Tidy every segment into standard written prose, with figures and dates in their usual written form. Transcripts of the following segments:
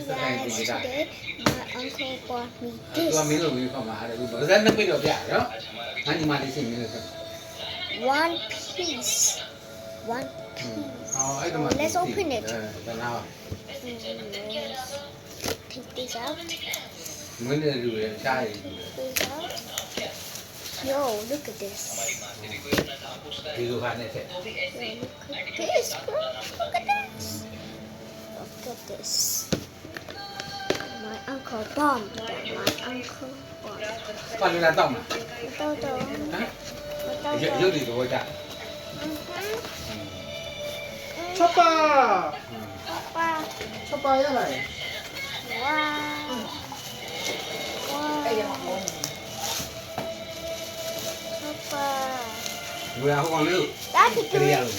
Yesterday, my uncle bought me this. သူကမင်းလိုမျိုးခေါ်မှာအဲ့ဒါဘာသာနှစ်ပိတ်တော့ပြနော်။ငါညီမလေးစင်မင်းလို့ One piece. One piece. အော်အဲ့ဒါမှ Let's open it. ဒါနာ Take this out. မင်းလည်းလူရဲ့ရှားရည် This out. Yo, look at this. ဒီလိုဟာနဲ့ဆက် Yo, look at this, bro. Look at this. Look at this. My uncle bombed that. My uncle bombed. ပါလူလာတော့မှာ Toto. ဟမ် Toto. ရုပ်ဒီတော့ကြာ Chopper. Papa. Chopper ရလာတယ် Wow. Wow. Papa. လူရဟိုကောင်လေး That ကလေးရလို့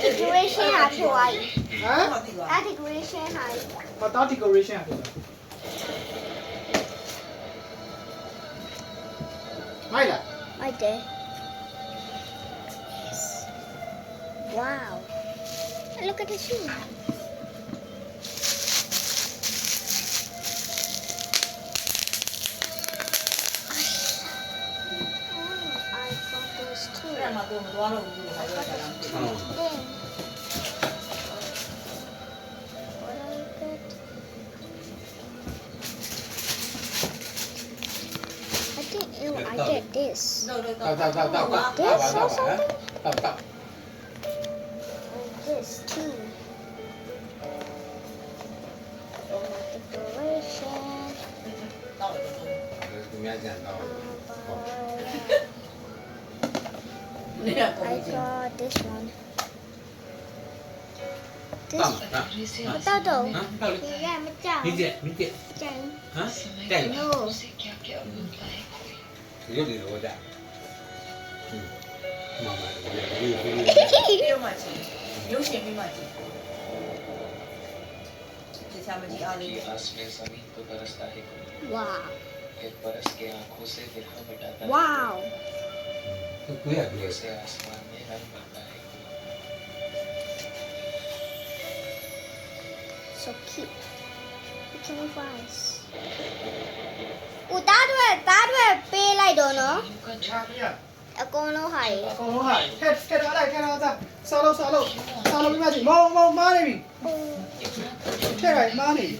decoration ဟာဖြစ်သွားပြီ ဟမ် That decoration ဟာ မတော် decoration ရဖြစ်မိုက်လား right there. Yes. Wow. And look at the shoe. I got this too. အဲ့မှာတော့မသွားတော့ဘူးလို့ခါပြောတာလား ဟုတ် Then, what I get? I think I get this. တော့တော့ တောက်တောက်တောက်တောက် This or တောက် something? တောက်တောက် And this too. Decoration. တော့တော့ သူများကြံတော့ နေရတော့ I got this one. တောက် This နော် potato. ဟမ်တောက်လေ Yeah, my dad. မိကျမိကျ Jane. ဟမ်တဲ့ No. ရုပ်ဒီတော့ကြာမမလေး ပြုံးမှချင်ရုပ်ရှင်ပြီးမှချင်ဒီချာမကြီးအားလေး आस में जमीन को बरसता है कोई Wow. एक बरस के आंखों से बिरहा मिटाता है Wow. ကိုရကိုရ जैसे आसमान में रंग भरता है कोई So cute. Look at my eyes. Oh, that way, pay like don't know. အကုန်လုံးဟာ အကုန်လုံးဟာထက်ထားလိုက်ဆောက်လို့ပြီးမှကြည့်မောင်မားနေပြီထက်လိုက်မားနေပြီ